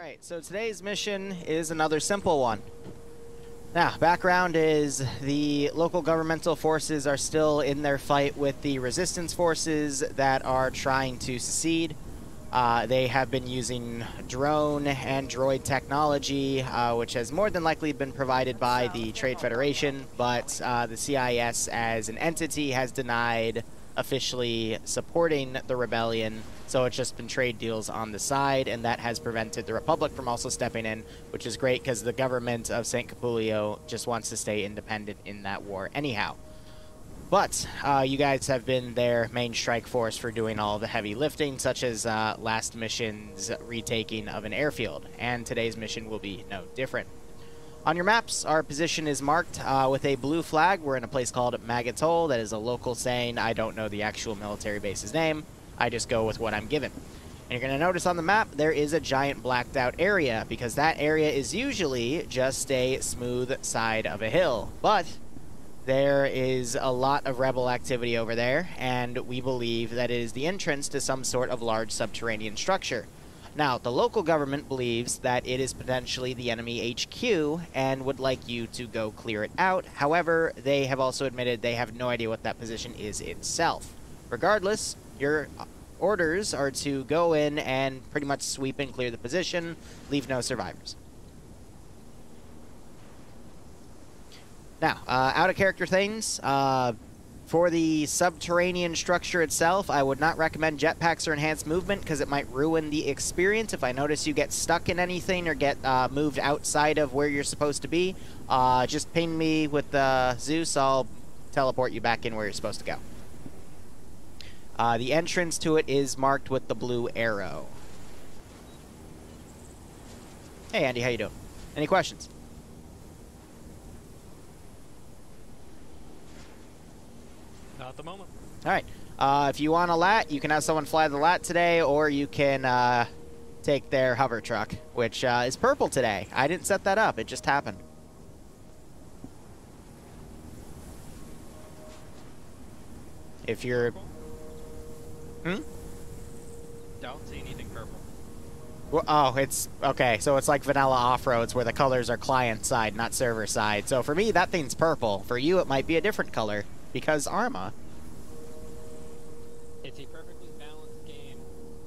Alright, so today's mission is another simple one. Now, background is the local governmental forces are still in their fight with the resistance forces that are trying to secede. They have been using drone and droid technology, which has more than likely been provided by the Trade Federation, but the CIS as an entity has denied officially supporting the rebellion, so it's just been trade deals on the side, and that has prevented the Republic from also stepping in, which is great because the government of St. Capulio just wants to stay independent in that war anyhow. But you guys have been their main strike force for doing all the heavy lifting, such as last mission's retaking of an airfield, and today's mission will be no different. On your maps, our position is marked with a blue flag. We're in a place called Magatol. That is a local saying. I don't know the actual military base's name. I just go with what I'm given. And you're going to notice on the map there is a giant blacked out area, because that area is usually just a smooth side of a hill. But there is a lot of rebel activity over there, and we believe that it is the entrance to some sort of large subterranean structure. Now, the local government believes that it is potentially the enemy HQ and would like you to go clear it out. However, they have also admitted they have no idea what that position is itself. Regardless, your orders are to go in and pretty much sweep and clear the position, leave no survivors. Now, out-of-character things. For the subterranean structure itself, I would not recommend jetpacks or enhanced movement because it might ruin the experience. If I notice you get stuck in anything or get moved outside of where you're supposed to be, just ping me with Zeus. I'll teleport you back in where you're supposed to go. The entrance to it is marked with the blue arrow. Hey, Andy, how you doing? Any questions? Not at the moment. All right. If you want a lat, you can have someone fly the lat today, or you can take their hover truck, which is purple today. I didn't set that up. It just happened. If you're... Don't see anything purple. Well, oh, it's... Okay, so it's like vanilla off-roads where the colors are client side, not server side. So for me, that thing's purple. For you, it might be a different color. Because Arma, It's a perfectly balanced game.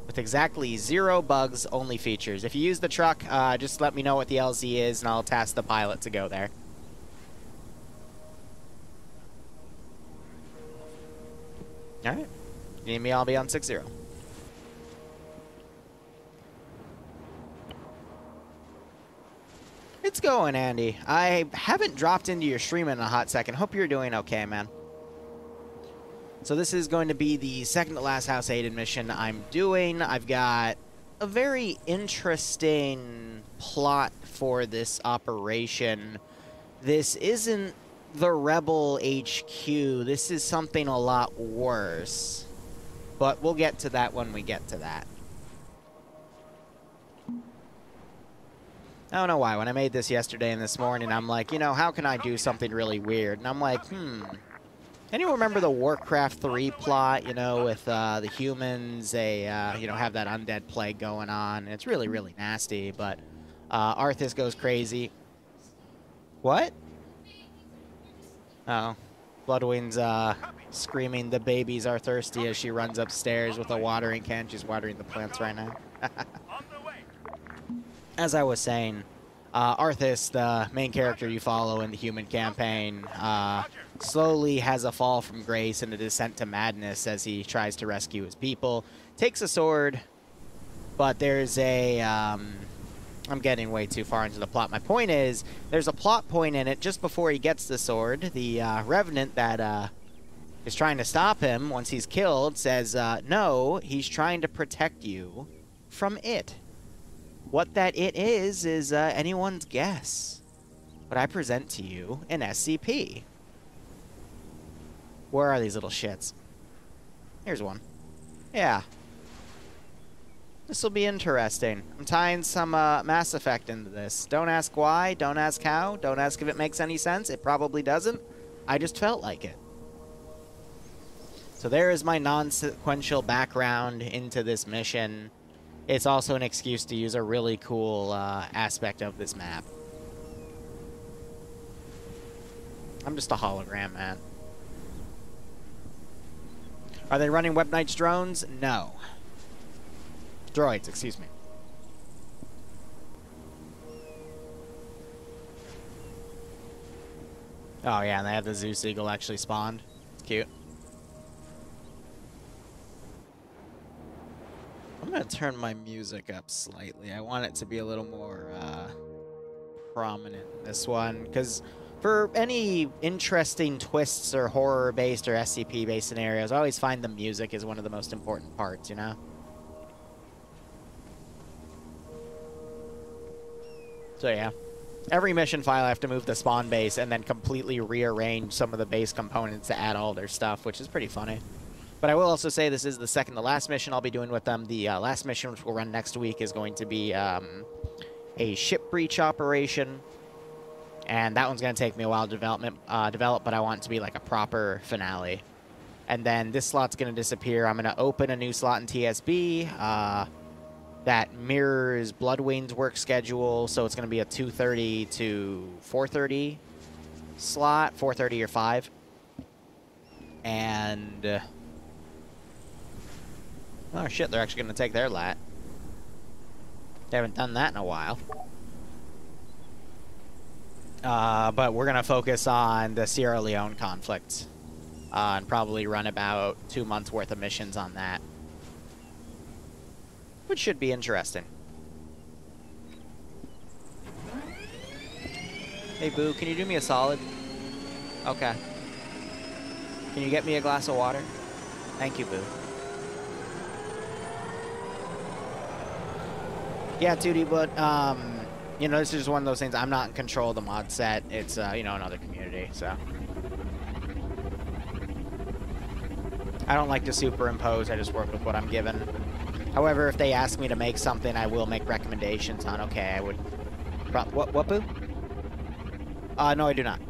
with exactly 0 bugs, only features. If you use the truck, just let me know what the LZ is, and I'll task the pilot to go there. Alright. You need me, I'll be on 6-0. It's going, Andy. I haven't dropped into your stream in a hot second. Hope you're doing okay, man. So this is going to be the second to last House Aiden mission I'm doing. I've got a very interesting plot for this operation. This isn't the Rebel HQ. This is something a lot worse. But we'll get to that when we get to that. I don't know why. When I made this yesterday and this morning, I'm like, you know, how can I do something really weird? And I'm like, Anyone remember the Warcraft 3 plot, you know, with the humans, they, you know, have that undead plague going on. It's really, really nasty, but Arthas goes crazy. What? Uh oh. Bloodwing's screaming, "The babies are thirsty," as she runs upstairs with a watering can. She's watering the plants right now. As I was saying, Arthas, the main character you follow in the human campaign, slowly has a fall from grace and a descent to madness as he tries to rescue his people. Takes a sword, but there's a... I'm getting way too far into the plot. My point is, there's a plot point in it just before he gets the sword. The Revenant that is trying to stop him once he's killed says, no, he's trying to protect you from it. What that it is anyone's guess. But I present to you an SCP. Where are these little shits? Here's one. Yeah. This will be interesting. I'm tying some Mass Effect into this. Don't ask why, don't ask how, don't ask if it makes any sense. It probably doesn't. I just felt like it. So there is my non-sequential background into this mission. it's also an excuse to use a really cool aspect of this map. I'm just a hologram, man. Are they running Web Knights drones? No. Droids, excuse me. Oh yeah, and they have the Zeus Eagle actually spawned. It's cute. I'm gonna turn my music up slightly. I want it to be a little more prominent in this one, because for any interesting twists or horror-based or SCP-based scenarios, I always find the music is one of the most important parts, you know? So yeah. Every mission file, I have to move the spawn base and then completely rearrange some of the base components to add all their stuff, which is pretty funny. But I will also say this is the second to last mission I'll be doing with them. The last mission, which we'll run next week, is going to be a ship breach operation. And that one's going to take me a while to develop, but I want it to be like a proper finale. And then this slot's going to disappear. I'm going to open a new slot in TSB that mirrors Bloodwing's work schedule. So it's going to be a 2:30 to 4:30 slot, 4:30 or 5. And... oh shit, they're actually going to take their lat. They haven't done that in a while. But we're going to focus on the Sierra Leone conflict. And probably run about 2 months worth of missions on that. Which should be interesting. Hey Boo, can you do me a solid? Okay. Can you get me a glass of water? Thank you, Boo. Yeah, 2D, but, you know, this is just one of those things. I'm not in control of the mod set. It's, you know, another community, so. I don't like to superimpose. I just work with what I'm given. However, if they ask me to make something, I will make recommendations on, okay, I would... What, Boo? No, I do not.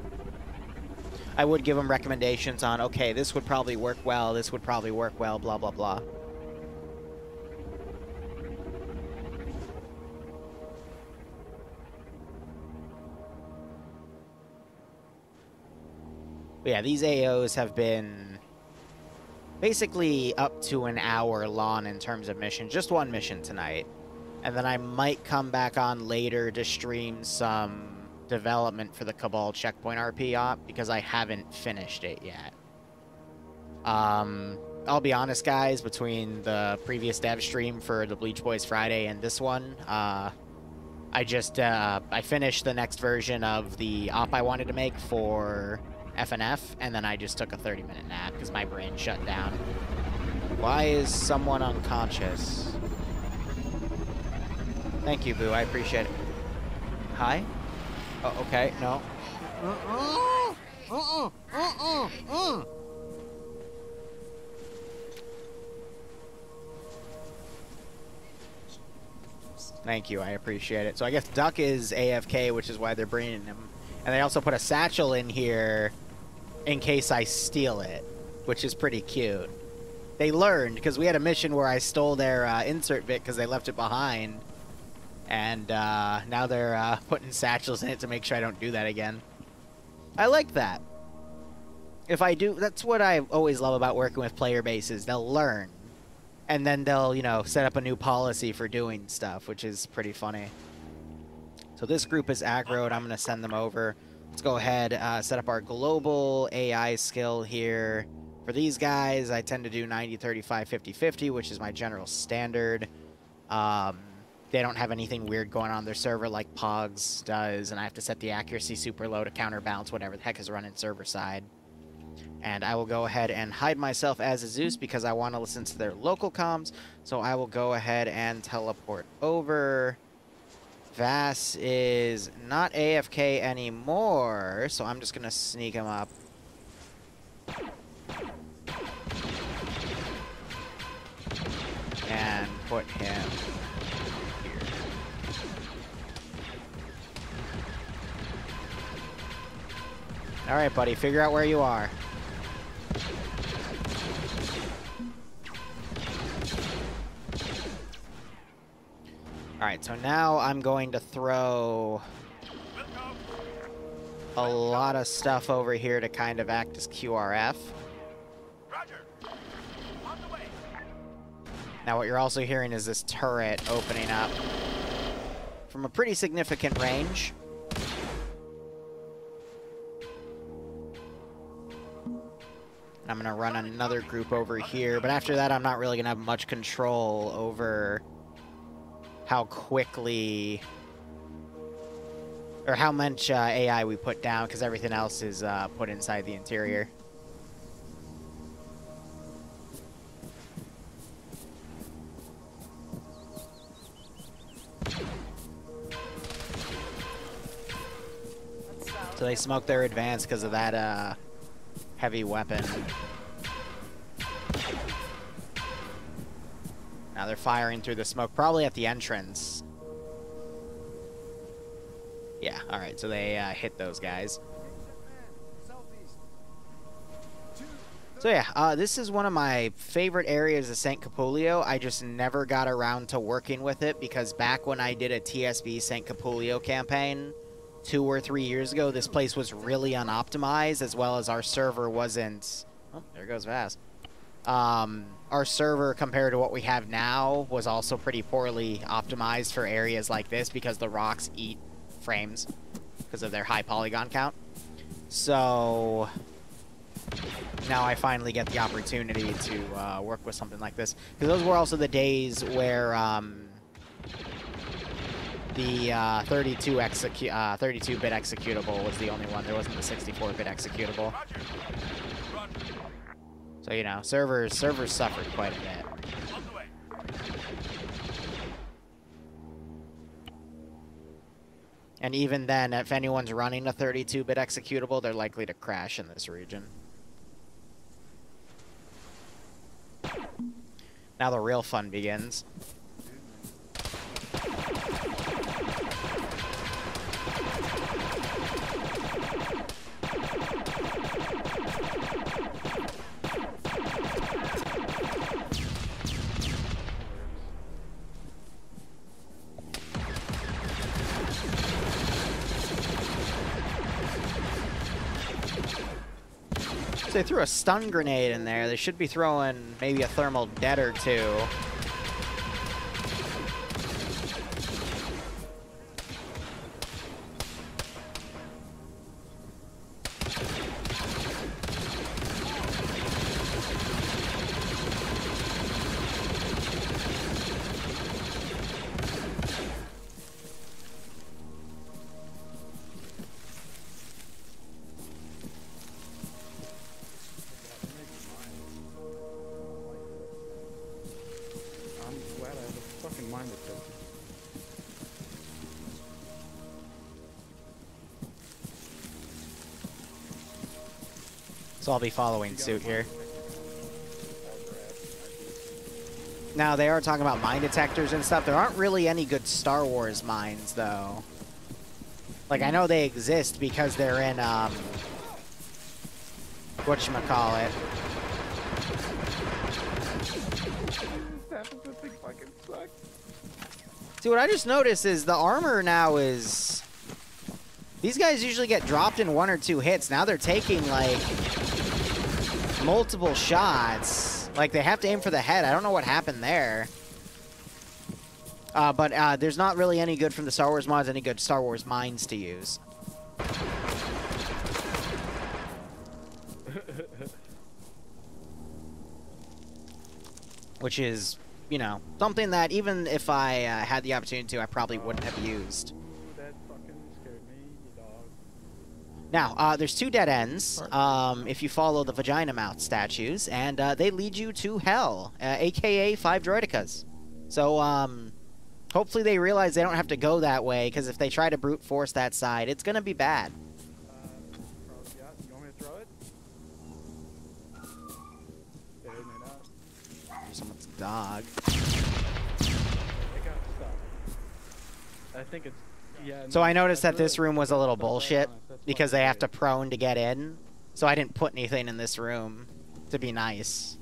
I would give them recommendations on, okay, this would probably work well, this would probably work well, blah, blah, blah. But yeah, these AOs have been basically up to an hour long in terms of missions. Just one mission tonight. And then I might come back on later to stream some development for the Cabal Checkpoint RP op, because I haven't finished it yet. I'll be honest, guys, between the previous dev stream for the Bleach Boys Friday and this one, I finished the next version of the op I wanted to make for FNF, and then I just took a 30-minute nap because my brain shut down. Why is someone unconscious? Thank you, Boo. I appreciate it. Hi? Oh, okay. No. Thank you. I appreciate it. So I guess Duck is AFK, which is why they're bringing him. And they also put a satchel in here in case I steal it, which is pretty cute. They learned, because we had a mission where I stole their insert bit because they left it behind. And now they're putting satchels in it to make sure I don't do that again. I like that. If I do, that's what I always love about working with player bases. They'll learn. And then they'll, you know, set up a new policy for doing stuff, which is pretty funny. So this group is aggroed. I'm going to send them over. Let's go ahead, set up our global AI skill here. For these guys, I tend to do 90, 35, 50, 50, which is my general standard. They don't have anything weird going on their server like Pogs does, and I have to set the accuracy super low to counterbalance whatever the heck is running server side. And I will go ahead and hide myself as a Zeus because I want to listen to their local comms. So I will go ahead and teleport over. Vass is not AFK anymore, so I'm just going to sneak him up. And put him here. Alright, buddy, figure out where you are. Alright, so now I'm going to throw a lot of stuff over here to kind of act as QRF. Roger. On the way. Now what you're also hearing is this turret opening up from a pretty significant range. I'm going to run another group over here, but after that I'm not really going to have much control over how quickly or how much AI we put down, because everything else is put inside the interior. So they smoke their advance because of that heavy weapon. Now they're firing through the smoke, probably at the entrance. Yeah, alright, so they hit those guys. So yeah, this is one of my favorite areas of St. Capulio. I just never got around to working with it because back when I did a TSB St. Capulio campaign 2 or 3 years ago, this place was really unoptimized, as well as our server wasn't... Oh, there goes Vaz. Our server, compared to what we have now, was also pretty poorly optimized for areas like this because the rocks eat frames because of their high polygon count. So now I finally get the opportunity to work with something like this. Because those were also the days where the 32-bit executable was the only one. There wasn't the 64-bit executable. So, you know, servers suffered quite a bit. And even then, if anyone's running a 32-bit executable, they're likely to crash in this region. Now the real fun begins. They threw a stun grenade in there. They should be throwing maybe a thermal dead or two. So I'll be following suit here. Now, they are talking about mine detectors and stuff. There aren't really any good Star Wars mines, though. Like, I know they exist because they're in, whatchamacallit. See, what I just noticed is the armor now is... These guys usually get dropped in 1 or 2 hits. Now they're taking, like, multiple shots. Like, they have to aim for the head. I don't know what happened there. But there's not really any good from the Star Wars mods, any good Star Wars mines to use. Which is, you know, something that even if I had the opportunity to, I probably wouldn't have used. That fucking scared me, you dog. Now, there's 2 dead ends if you follow the vagina mouth statues, and they lead you to hell, aka 5 droidicas. So, hopefully they realize they don't have to go that way, because if they try to brute force that side, it's gonna be bad. Yeah, you want me to throw it? They're hitting it out. There's someone's dog. They got stuck. I think it's... Yeah, So no, I noticed that's that this really- room was a little that's right bullshit, on it. That's because fucking they have to weird. prone to get in. So I didn't put anything in this room to be nice.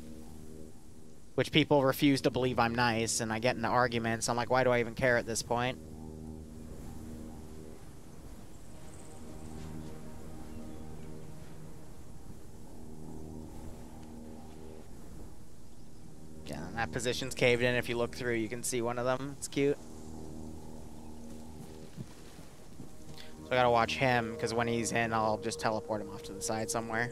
which people refuse to believe I'm nice, and I get into arguments. I'm like, why do I even care at this point? Yeah, that position's caved in. If you look through, you can see one of them. It's cute. So I gotta watch him, because when he's in, I'll just teleport him off to the side somewhere.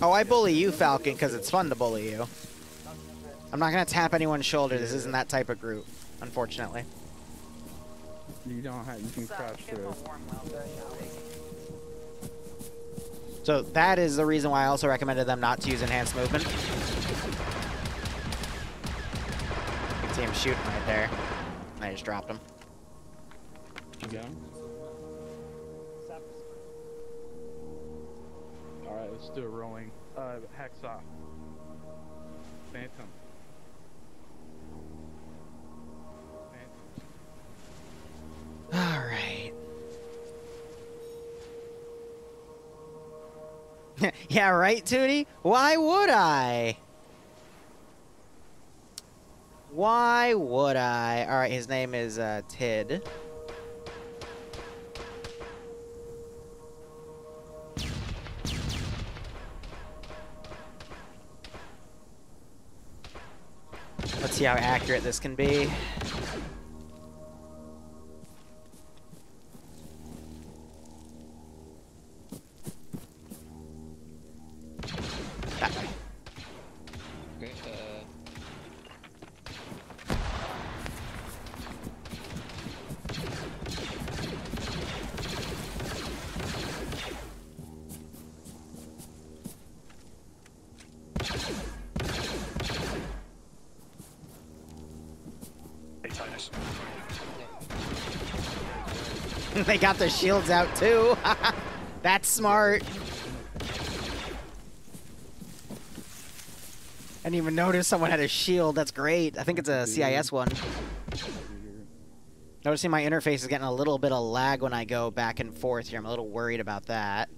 Oh, I bully you, Falcon, because it's fun to bully you. I'm not gonna tap anyone's shoulder. This isn't that type of group, unfortunately. You don't have. You can crouch through. So that is the reason why I also recommended them not to use enhanced movement. You can see him shooting right there. And I just dropped him. You got him? Alright, let's do a rolling. Hacksaw. Phantom. Alright. Yeah, right, Tootie? Why would I? Why would I? Alright, his name is Tid. Let's see how accurate this can be. That way. Okay, They got their shields out too. That's smart. I didn't even notice someone had a shield. That's great. I think it's a CIS one. Noticing my interface is getting a little bit of lag when I go back and forth here. I'm a little worried about that.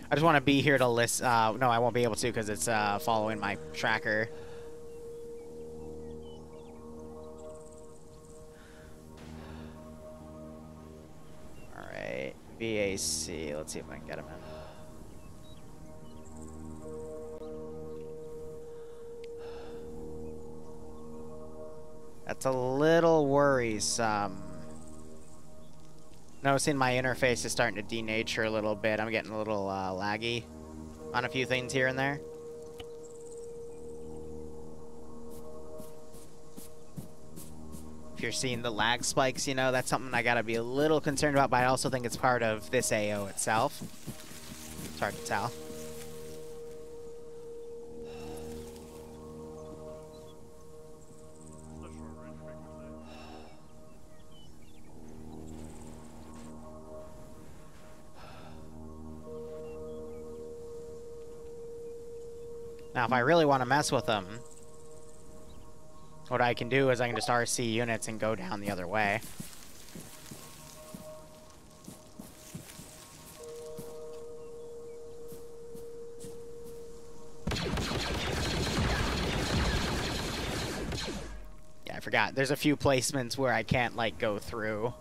I just want to be here to list. No, I won't be able to because it's following my tracker. All right, VAC. Let's see if I can get him in. That's a little worrisome. Noticing my interface is starting to denature a little bit. I'm getting a little laggy on a few things here and there. If you're seeing the lag spikes, you know, that's something I gotta be a little concerned about, but I also think it's part of this AO itself. It's hard to tell. Now, if I really want to mess with them, what I can do is I can just RC units and go down the other way. Yeah, I forgot. There's a few placements where I can't, like, go through.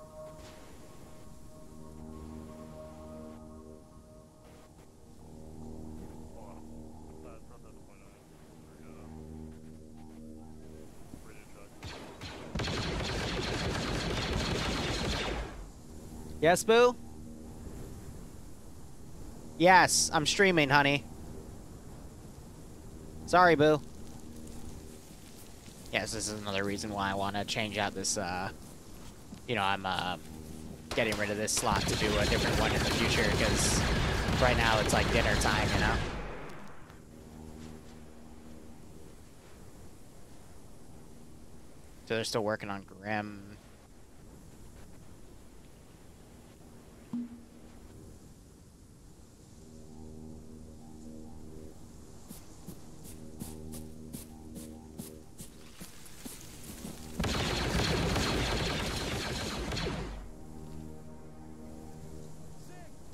Yes, Boo? Yes, I'm streaming, honey. Sorry, Boo. Yes, this is another reason why I want to change out this, you know, I'm, getting rid of this slot to do a different one in the future, because right now it's like dinner time, you know? So they're still working on Grim.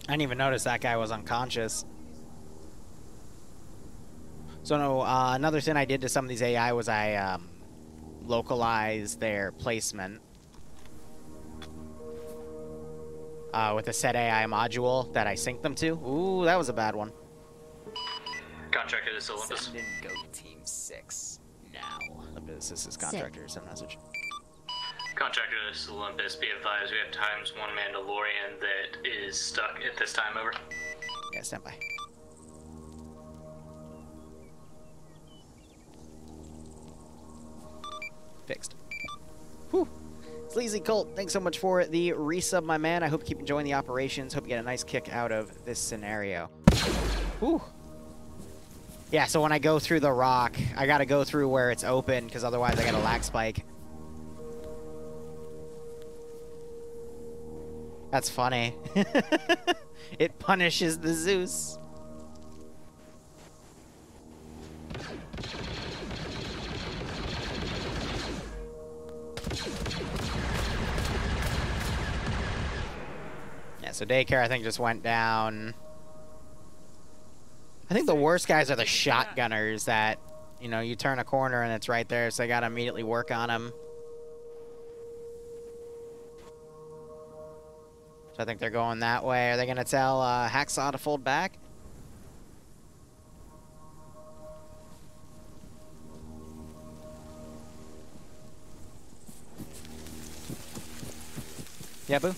I didn't even notice that guy was unconscious. So no, another thing I did to some of these AI was I localized their placement with a set AI module that I synced them to. Ooh, that was a bad one. Contractor, this is Olympus. Send in Go Team 6 now. Olympus, this is Contractor. Send message. Contractor, this is Olympus. Be advised, we have times one Mandalorian that is stuck at this time. Over. Yeah, stand by. Fixed. Whew. Sleazy Colt, thanks so much for the resub, my man. I hope you keep enjoying the operations. Hope you get a nice kick out of this scenario. Whew. Yeah, so when I go through the rock, I gotta go through where it's open, because otherwise I got a lag spike. That's funny. It punishes the Zeus. Yeah, so daycare I think just went down. I think the worst guys are the shotgunners that, you know, you turn a corner and it's right there, so I gotta immediately work on them. So I think they're going that way. Are they gonna tell Hacksaw to fold back? Yeah, boo?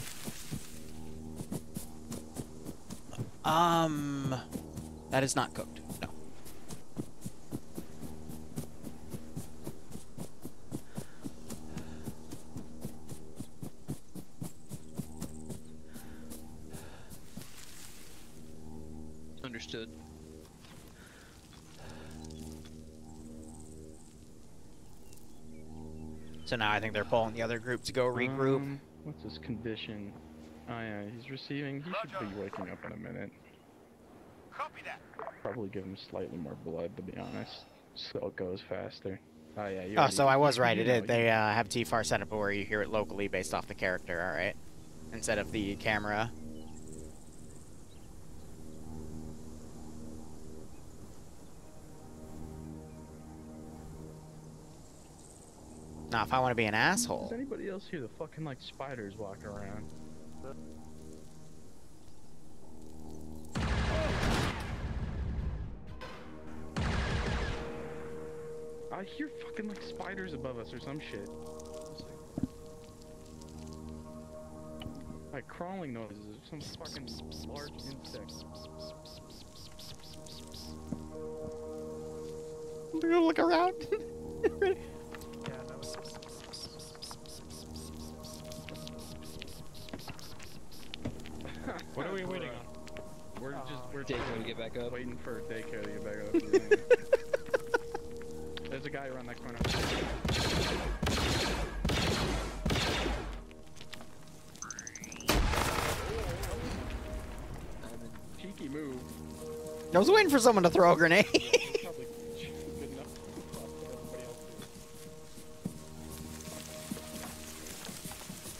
That is not cooked. No. Understood. So now I think they're pulling the other group to go regroup. What's his condition? Oh yeah, he's receiving. He should be waking up in a minute. Copy that. Probably give him slightly more blood, to be honest, so it goes faster. Oh yeah. Oh, so I was right. It is. They have TFAR set up where you hear it locally based off the character. All right, instead of the camera. Now, if I want to be an asshole. Does anybody else hear the fucking like spiders walking around? I hear fucking like spiders above us or some shit. Like crawling noises of some fucking large insect. Look around. What are we waiting on? We're Daycare to get back up. waiting for daycare to get back up. There's a guy around that corner. Cheeky move. I was waiting for someone to throw a grenade. Probably good enough for everybody else.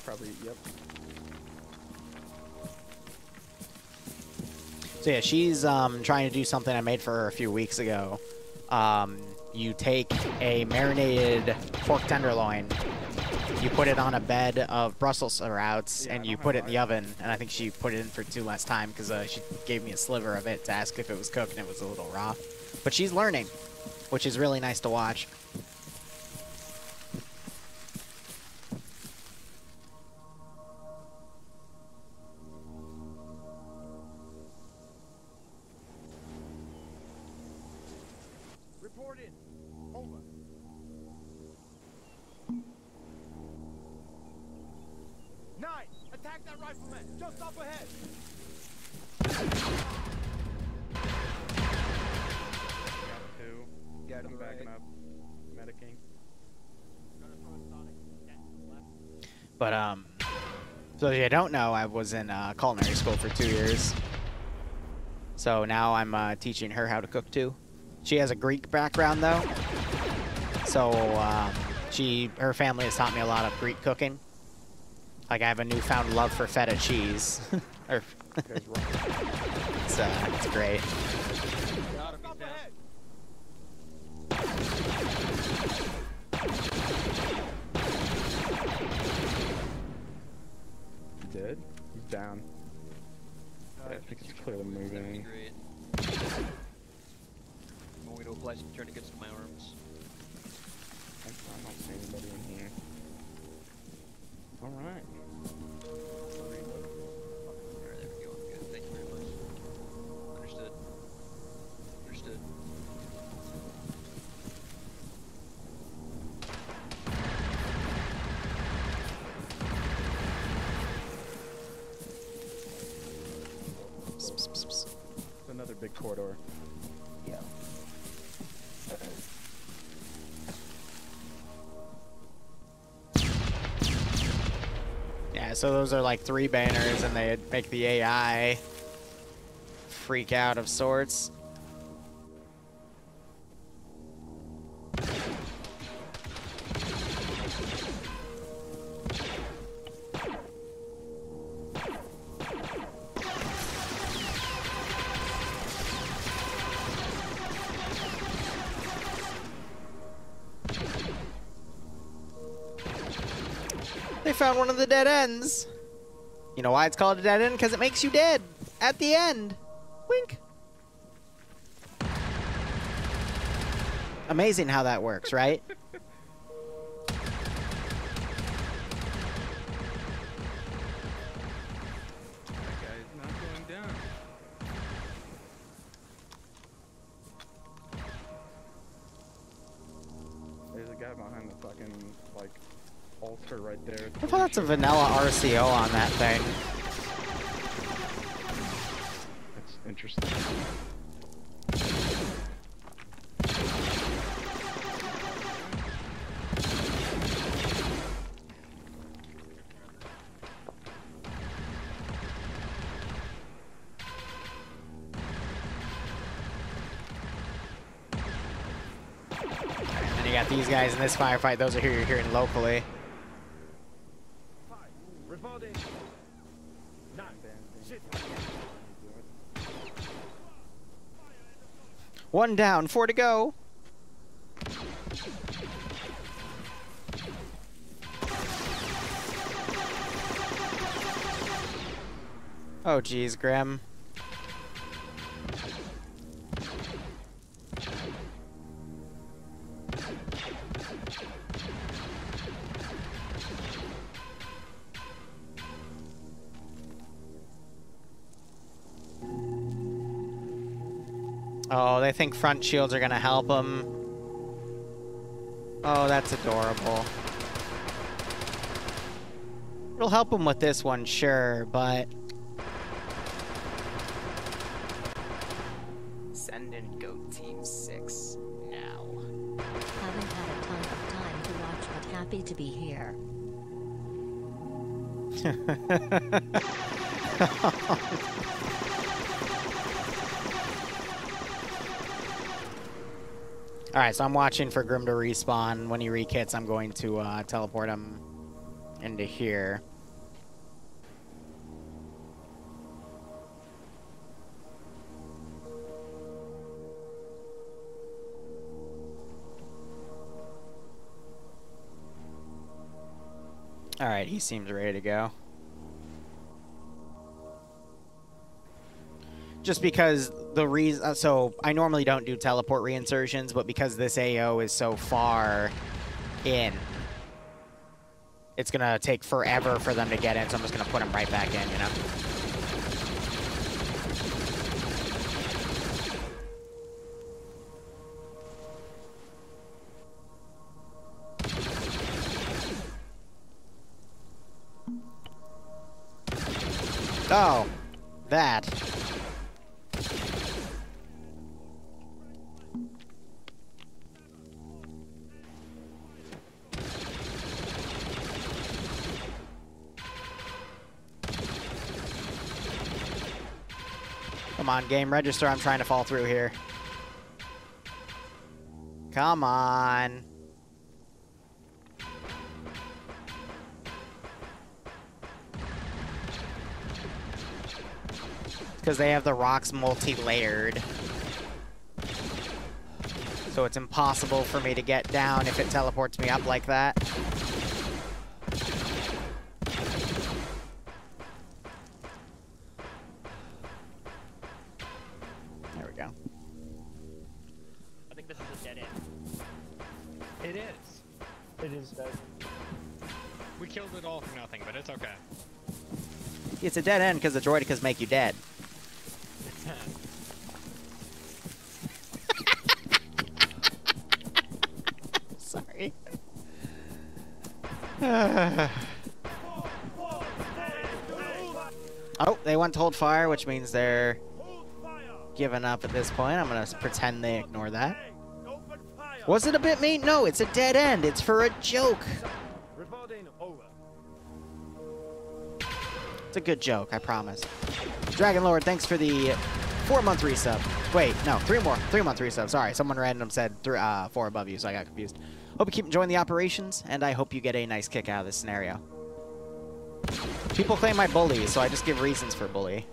Probably, yep. So yeah, she's trying to do something I made for her a few weeks ago. You take a marinated pork tenderloin, you put it on a bed of Brussels sprouts, and you put it in the oven. And I think she put it in for too less time because she gave me a sliver of it to ask if it was cooked, and it was a little raw. But she's learning, which is really nice to watch. Report in. Over. Nine. Attack that rifleman. Just up ahead. Got two. Got I'm him backing right. up. Medicing. Gonna throw a sonic But so if you don't know, I was in culinary school for 2 years. So now I'm teaching her how to cook too. She has a Greek background though, so her family has taught me a lot of Greek cooking. Like I have a newfound love for feta cheese. It's great. Stop ahead. He did? He's down. I think he's clearly moving. Great. I want me to apply some tourniquets to my arms. I don't see anybody in here. Alright. Alright, there we go. I'm good. Thank you very much. Understood. Understood. It's another big corridor. Yeah. Yeah, so those are like 3 banners, and they make the AI freak out of sorts. They found one of the dead ends. You know why it's called a dead end? Because it makes you dead at the end. Wink. Amazing how that works, right? That guy is not going down. There's a guy behind the fucking, like, altar right there. I thought that's a vanilla RCO on that thing. That's interesting. And you got these guys in this firefight. Those are who you're hearing locally. Revolting. 9. Shit. 1 down, 4 to go. Oh, geez, Grim. Oh, they think front shields are gonna help them. Oh, that's adorable. It'll help them with this one, sure, but... Send in Goat Team 6 now. Haven't had a ton of time to watch, but happy to be here. Alright, so I'm watching for Grim to respawn. When he rekits, I'm going to teleport him into here. Alright, he seems ready to go. Just because the reason, so I normally don't do teleport reinsertions, but because this AO is so far in, it's gonna take forever for them to get in, so I'm just gonna put them right back in, you know? Oh, that. Come on, game register. I'm trying to fall through here. Come on. Because they have the rocks multi-layered. So it's impossible for me to get down if it teleports me up like that. There we go. I think this is a dead end. It is. It is dead. We killed it all for nothing, but it's okay. It's a dead end because the droidicas make you dead. Sorry. Oh, they went to hold fire, which means they're giving up at this point. I'm going to pretend they ignore that. Was it a bit mean? No, it's a dead end. It's for a joke. Reporting over. It's a good joke, I promise. Dragon Lord, thanks for the 4-month resub. Wait, no, 3-month resub. Sorry, someone random said 4 above you, so I got confused. Hope you keep enjoying the operations, and I hope you get a nice kick out of this scenario. People claim I bully, so I just give reasons for bully.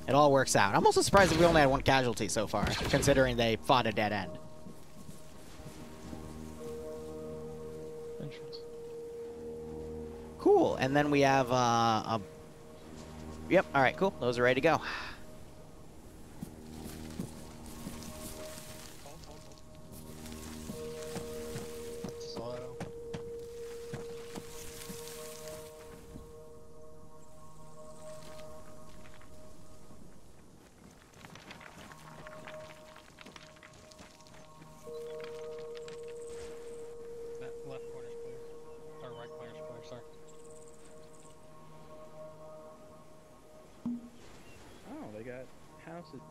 It all works out. I'm also surprised that we only had 1 casualty so far, considering they fought a dead end. Entrance. Cool, and then we have a... Yep, alright, cool. Those are ready to go. Slow. That left corner's clear. Or right corner's clear, sorry. Oh, they got houses.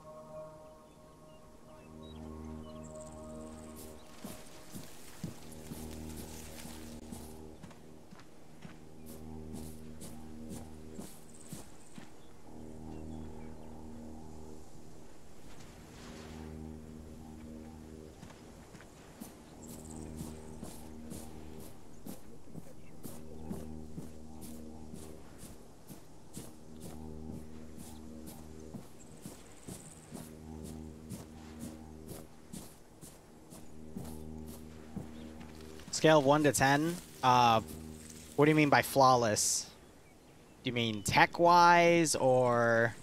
Scale of 1 to 10. What do you mean by flawless? Do you mean tech-wise, or...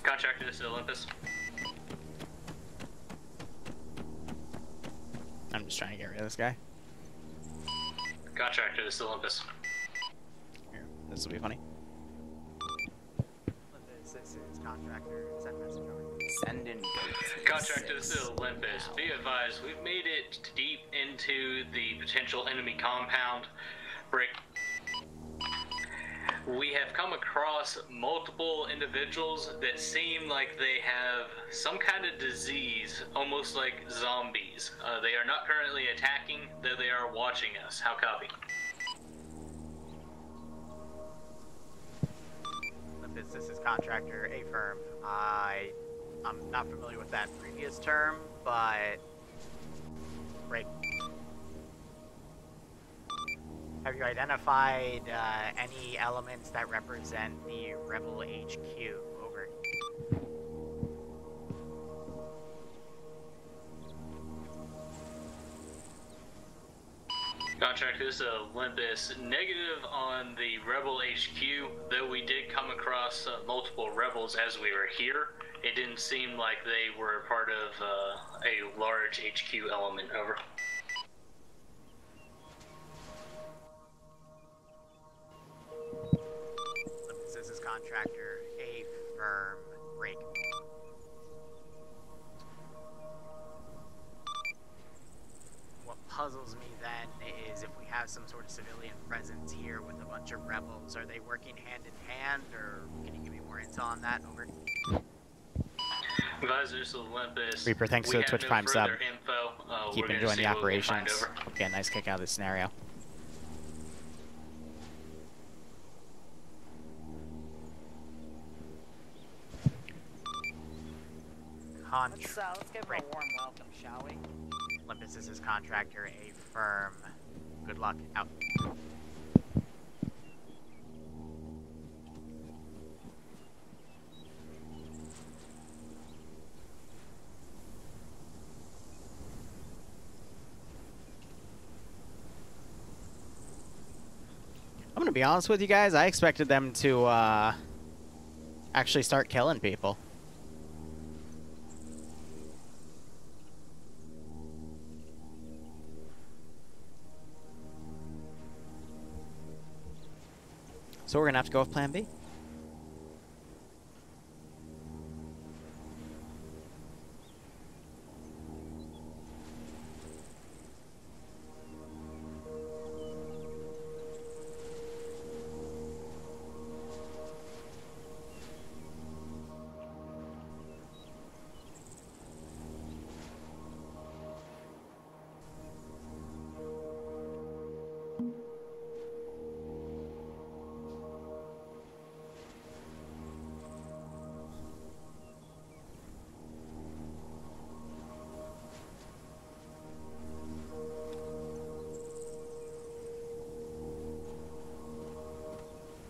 Contractor, this is Olympus. I'm just trying to get rid of this guy. Contractor, this is Olympus. Here, this will be funny. This is contractor. Send message over. Send in. Contractor, this is Olympus. Be advised, we've made it deep into the potential enemy compound. Brick. We have come across multiple individuals that seem like they have some kind of disease, almost like zombies. They are not currently attacking, though they are watching us. How copy? This is contractor, a firm. I'm not familiar with that previous term, but... Break. Have you identified any elements that represent the Rebel HQ? Over. Contractor, this is Olympus. Negative on the Rebel HQ, though we did come across multiple rebels as we were here. It didn't seem like they were part of a large HQ element. Over. This is contractor, a firm. Break. What puzzles me then is if we have some sort of civilian presence here with a bunch of rebels, are they working hand in hand, or can you give me more intel on that? Over. Advisors of Olympus. Reaper, thanks for the Twitch Prime sub. Keep We're enjoying the gonna see what we can find operations. over. Hope you get a nice kick out of this scenario. Let's give him a warm welcome, shall we? Olympus is his contractor, a firm. Good luck. Out. I'm gonna be honest with you guys, I expected them to actually start killing people. So we're gonna have to go with plan B.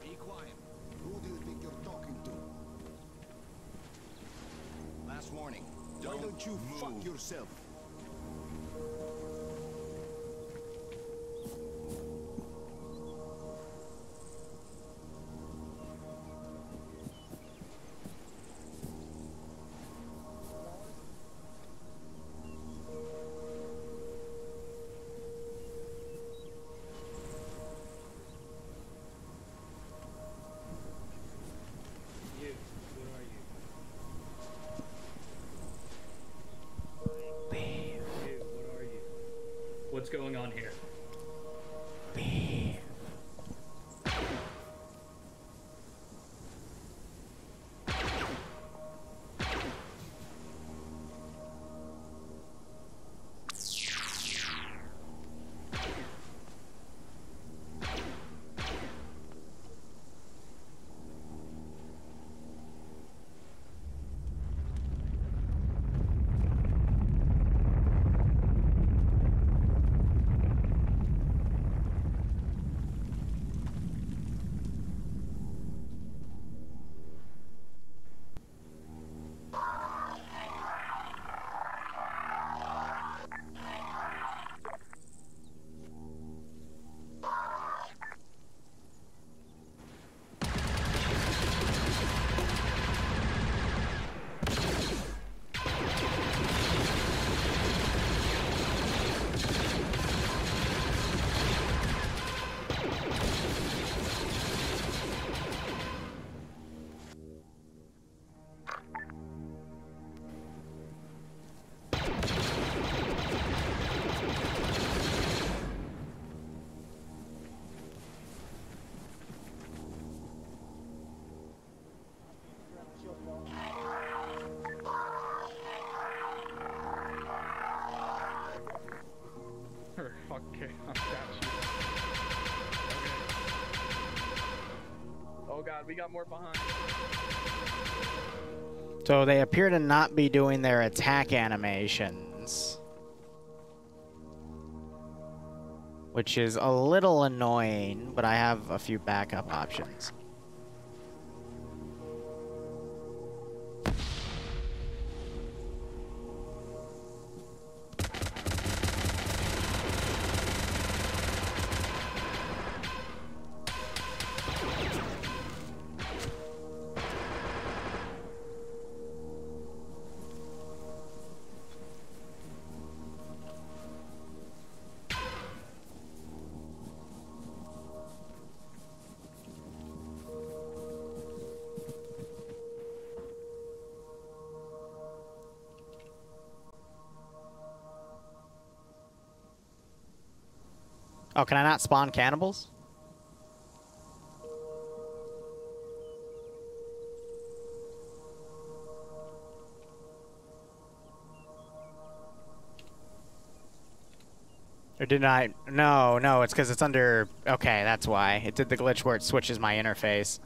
Be quiet. Who do you think you're talking to? Last warning. Why don't you fuck yourself? You, what are you? Leave. You, what are you? What's going on here? Leave. Okay, I got you. Okay. Oh god, we got more behind. So they appear to not be doing their attack animations, which is a little annoying, but I have a few backup options. Oh, can I not spawn cannibals? Or did I? No, no, it's because it's under... Okay, that's why. It did the glitch where it switches my interface.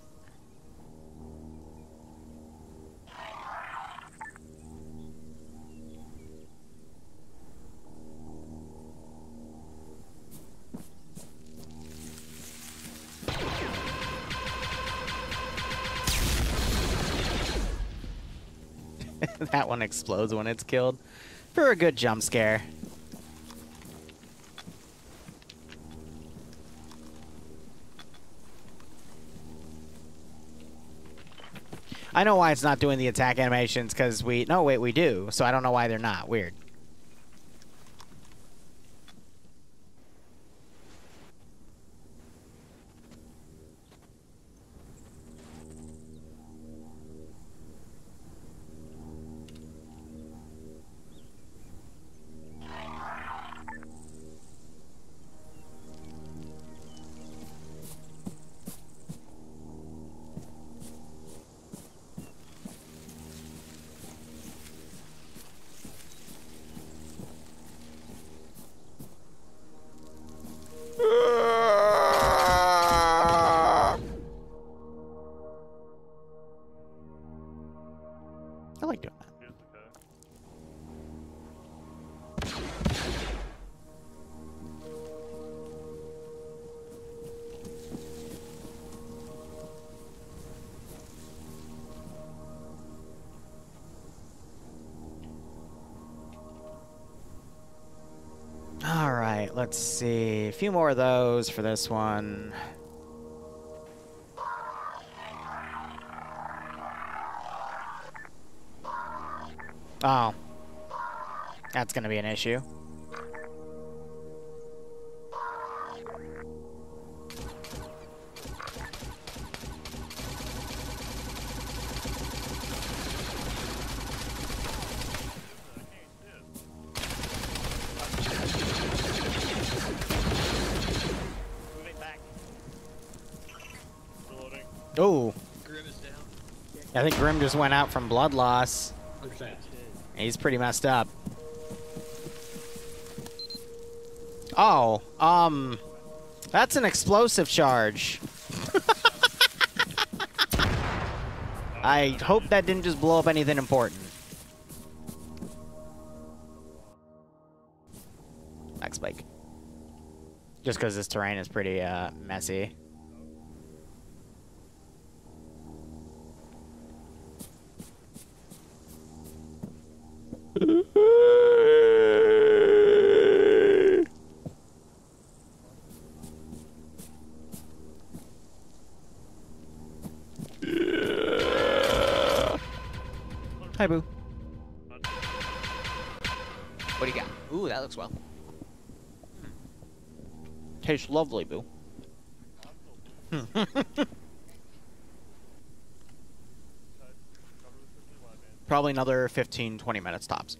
That one explodes when it's killed. For a good jump scare. I know why it's not doing the attack animations, because we... No, wait, we do. So I don't know why they're not. Weird. I like doing that. All right, let's see. A few more of those for this one. Oh. That's gonna be an issue. Moving back. Reloading. Oh. Grim is down. I think Grim just went out from blood loss. 100%. He's pretty messed up. Oh, that's an explosive charge. I hope that didn't just blow up anything important. Back spike. Just because this terrain is pretty, messy. Hi, Boo. What do you got? Ooh, that looks well. Tastes lovely, Boo. Probably another 15, 20 minutes tops.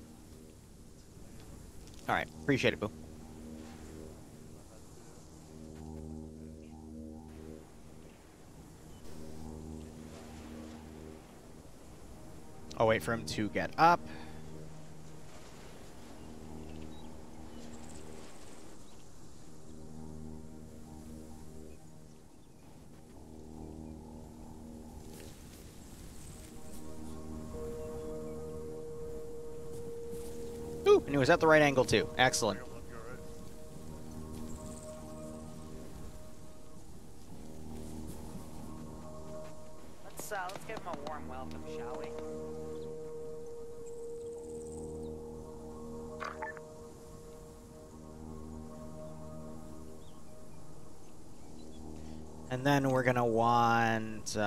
All right, appreciate it, Boo. I'll wait for him to get up. Ooh, and he was at the right angle too. Excellent. Let's give him a warm welcome, shall we? And then we're gonna want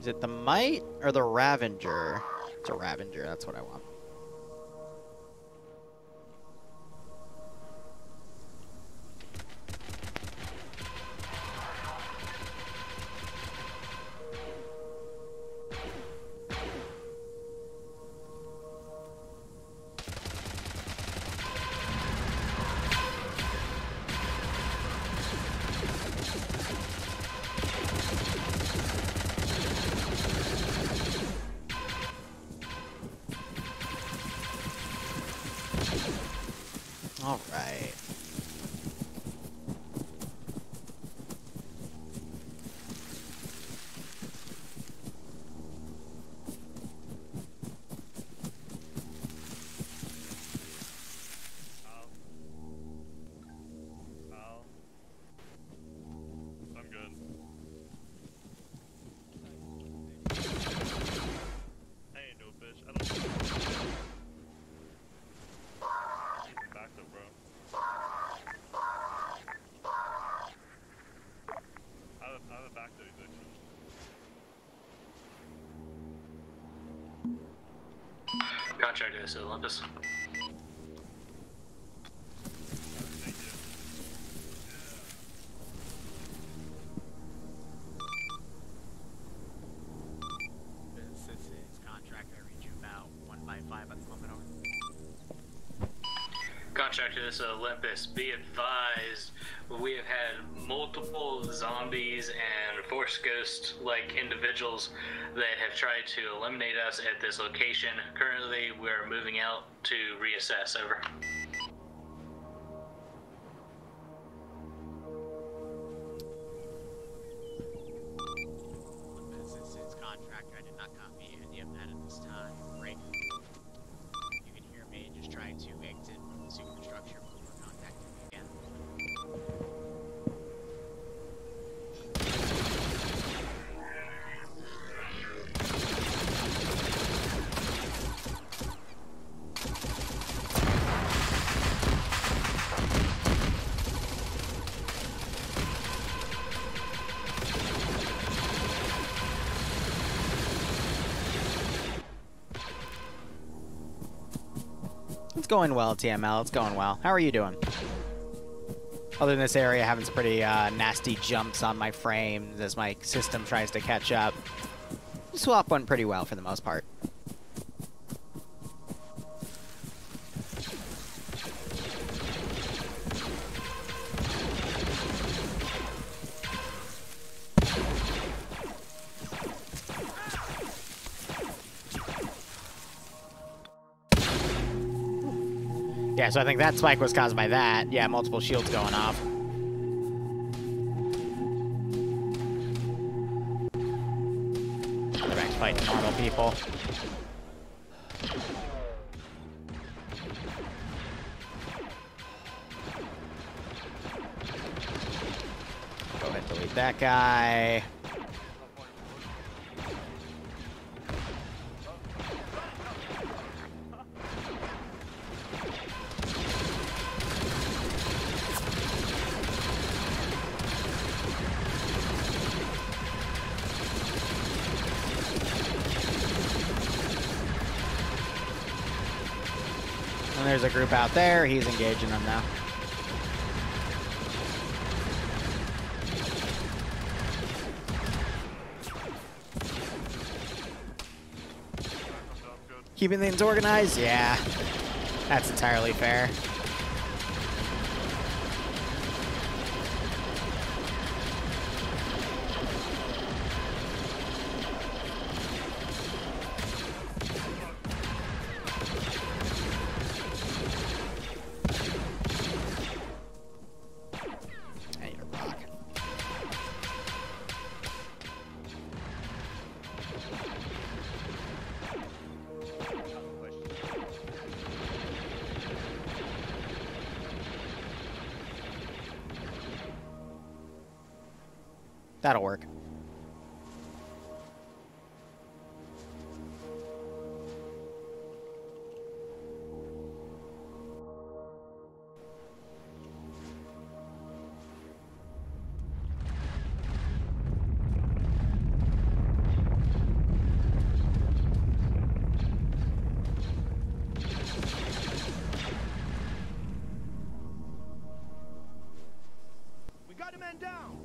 Is it the Mite or the Ravager? It's a Ravager, that's what I want. All right. I'm good. I ain't no bitch. I don't. Back up, bro. I have a back to these actually. Contractor to Olympus. Thank you. This is contract. I read you about 1 by 5 at the moment. Over. Contractor to Olympus, be advised, we have had multiple zombies and force ghost-like individuals that have tried to eliminate us at this location. Currently, we're moving out to reassess. Over. This is contract. I did not copy any of that at this time. Break. You can hear me. Just trying to exit from the superstructure before contacting me again. It's going well, TML. It's going well. How are you doing? Other than this area having some pretty nasty jumps on my frames as my system tries to catch up. Swap went pretty well for the most part. Yeah, so I think that spike was caused by that. Yeah, multiple shields going off. They're back to fighting normal people. Go ahead and delete that guy. And there's a group out there. He's engaging them now. Keeping things organized? Yeah. That's entirely fair. I need a rock. That'll work. Man down!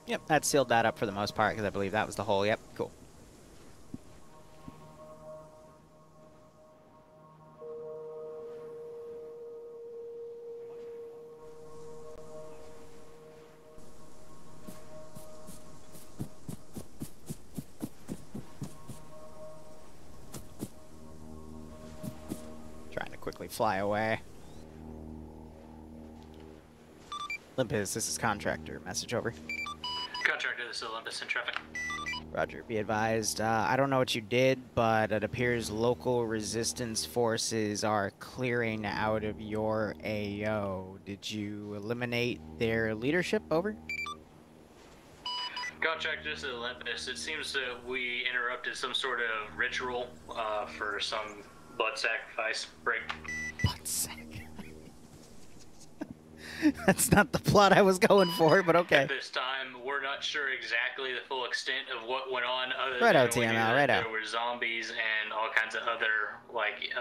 Yep, that sealed that up for the most part, because I believe that was the hole. Yep, cool. Trying to quickly fly away. Olympus, this is Contractor. Message over. Contractor, this is Olympus in traffic. Roger, be advised. I don't know what you did, but it appears local resistance forces are clearing out of your AO. Did you eliminate their leadership? Over. Contractor, this is Olympus. It seems that we interrupted some sort of ritual for some blood sacrifice break. Blood sack. That's not the plot I was going for, but okay. At this time, we're not sure exactly the full extent of what went on, other Right than out, we knew TML, that right there out. were zombies and all kinds of other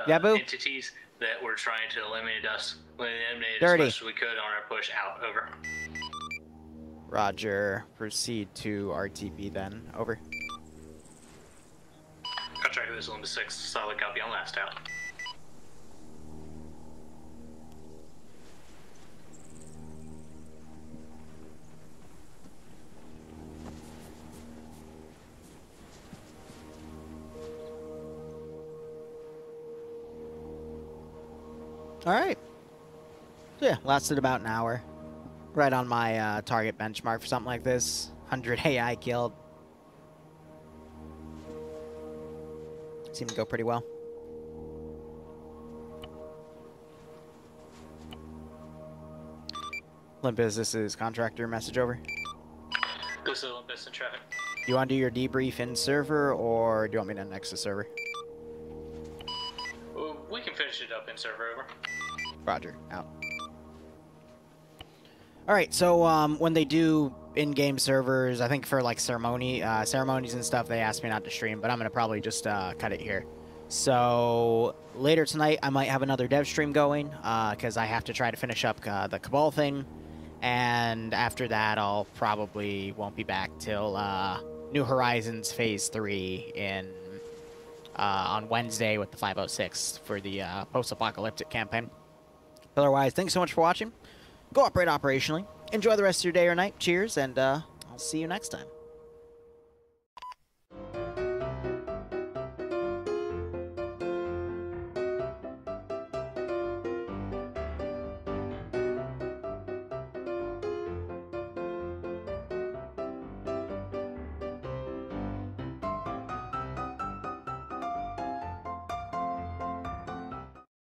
Yabu? entities that were trying to eliminate us. We eliminated Dirty. as much as we could on our push out. Over. Roger. Proceed to RTB then. Over. Contractor, this is Olympus 6. Solid copy on last out. Alright. So yeah, lasted about an hour. Right on my target benchmark for something like this. 100 AI killed. Seemed to go pretty well. Olympus, this is Contractor. Message over. This is Olympus in traffic. You want to do your debrief in server, or do you want me to next the server? We can finish it up in server. Over. Roger, out. Alright, so when they do in-game servers, I think for like ceremonies and stuff, they ask me not to stream, but I'm going to probably just cut it here. So later tonight, I might have another dev stream going, because I have to try to finish up the Cabal thing, and after that, I'll probably won't be back till New Horizons Phase 3 on Wednesday with the 506 for the post-apocalyptic campaign. Otherwise, thanks so much for watching. Go operate operationally. Enjoy the rest of your day or night. Cheers, and I'll see you next time.